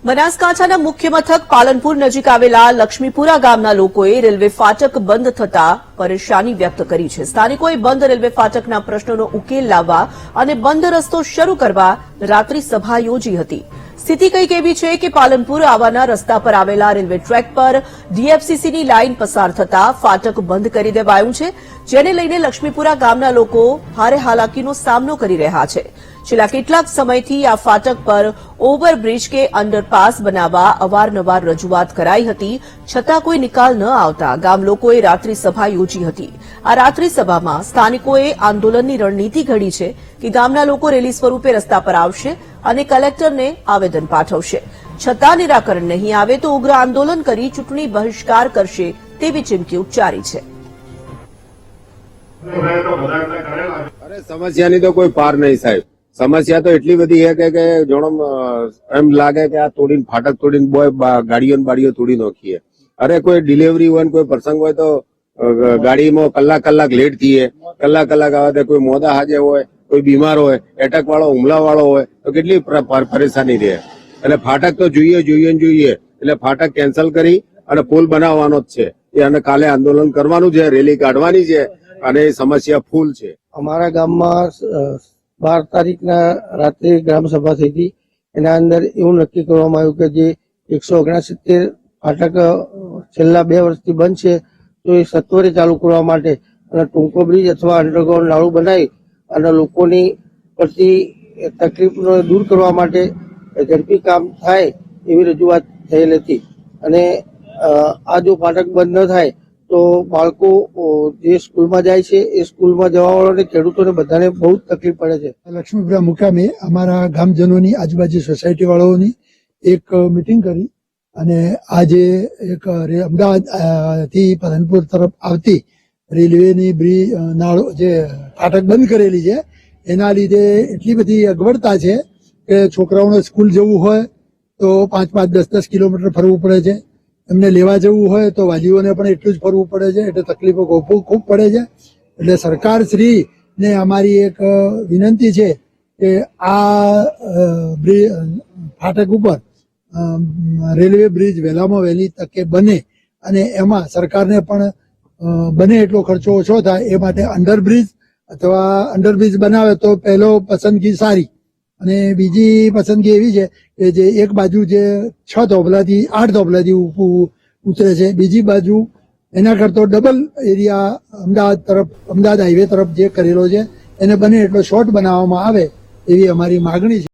બનાસકાંઠાના મુખ્ય મથક પાલનપુર નજીક આવેલા લક્ષ્મીપુરા ગામના લોકોએ રેલવે ફાટક બંધ થતા પરેશાની વ્યક્ત કરી છે। સ્થાનિકોએ બંધ રેલવે ફાટકના પ્રશ્નોનો ઉકેલ લાવવા અને બંધ રસ્તો શરૂ કરવા રાત્રિ સભા યોજી હતી। સ્થિતિ કંઈક એવી છે કે પાલનપુર આવવાના રસ્તા પર આવેલા રેલવે ટ્રેક પર ડીએફસીસીની લાઇન પસાર થતા ફાટક બંધ કરી દેવાયું છે, જેને લઈને લક્ષ્મીપુરા ગામના લોકો ભારે હાલાકીનો સામનો કરી રહ્યા છે। છેલ્લા કેટલાક સમયથી આ ફાટક પર ઓવરબ્રિજ કે અંડરપાસ બનાવવા અવારનવાર રજૂઆત કરાઈ હતી, છતાં કોઈ નિકાલ ન આવતા ગામ લોકોએ રાત્રિ સભા યોજી હતી। આ રાત્રિ સભામાં સ્થાનિકોએ આંદોલનની રણનીતિ ઘડી છે કે ગામના લોકો રેલી સ્વરૂપે રસ્તા પર આવશે અને કલેક્ટરને આવેદન પાઠવશે, છતાં નિરાકરણ નહીં આવે તો ઉગ્ર આંદોલન કરી ચૂંટણી બહિષ્કાર કરશે તેવી ચીમકી ઉચ્ચારી છે। અરે સમસ્યાની તો કોઈ પાર નહીં સાહેબ। સમસ્યા તો એટલી બધી છે કે જોડો એમ લાગે કે આ તોડીને ફાટક તોડીને ગાડીઓ બાડીઓ તોડી નાખીએ। અરે કોઈ ડિલિવરી હોય કોઈ પ્રસંગ હોય તો ગાડીમાં કલાક લેટ થઈએ, કલાક આવે કોઈ મોડા હાજર હોય, કોઈ બીમાર હોય, એટેક વાળો હુમલા વાળો હોય તો કેટલી પરેશાની રહે। એટલે ફાટક તો જોઈએ એટલે ફાટક કેન્સલ કરી અને પુલ બનાવવાનો જ છે અને કાલે આંદોલન કરવાનું છે, રેલી કાઢવાની છે અને એ સમસ્યા ફૂલ છે। અમારા ગામમાં 12 તારીખના રાત્રે ગ્રામસભા થઈ હતી। એના અંદર એવું નક્કી કરવામાં આવ્યું કે જે 169 ફાટક છેલ્લા 2 વર્ષથી બંધ છે તો એ સત્વરે ચાલુ કરવા માટે અને ટૂંકો બ્રિજ અથવા અંડરગ્રાઉન્ડ નાળું બનાવી અને લોકોની પડતી તકલીફનો દૂર કરવા માટે ઝડપી કામ થાય એવી રજૂઆત થયેલ હતી। અને આ જો ફાટક બંધ ન થાય તો બાળકો જે સ્કૂલમાં જાય છે એ સ્કૂલમાં જવા વાળાને ખેડૂતોને બધાને બહુ જ તકલીફ પડે છે। લક્ષ્મીપુરા મુકામે અમારા ગામજનોની આજુબાજુ સોસાયટી વાળાઓની એક મીટિંગ કરી અને આજે એક અમદાવાદ થી પાલનપુર તરફ આવતી રેલવેની બ્રિજ નાળો જે ફાટક બંધ કરેલી છે એના લીધે એટલી બધી અગવડતા છે કે છોકરાઓને સ્કૂલ જવું હોય તો 5-5, 10-10 કિલોમીટર ફરવું પડે છે। એમને લેવા જવું હોય તો વાલીઓને પણ એટલું જ ફરવું પડે છે, એટલે તકલીફો ખૂબ પડે છે। એટલે સરકાર શ્રીને અમારી એક વિનંતી છે કે આ ફાટક ઉપર રેલવે બ્રિજ વહેલામાં વહેલી તકે બને અને એમાં સરકારને પણ બને એટલો ખર્ચો ઓછો થાય એ માટે અંડરબ્રિજ બનાવે તો પહેલો પસંદગી સારી। અને બીજી પસંદગી એવી છે કે જે એક બાજુ જે 6 ધોબલાથી 8 ધોબલાથી ઉતરે છે, બીજી બાજુ એના કરતો ડબલ એરિયા અમદાવાદ હાઈવે તરફ જે કરેલો છે એને બને એટલો શોર્ટ બનાવવામાં આવે એવી અમારી માગણી છે।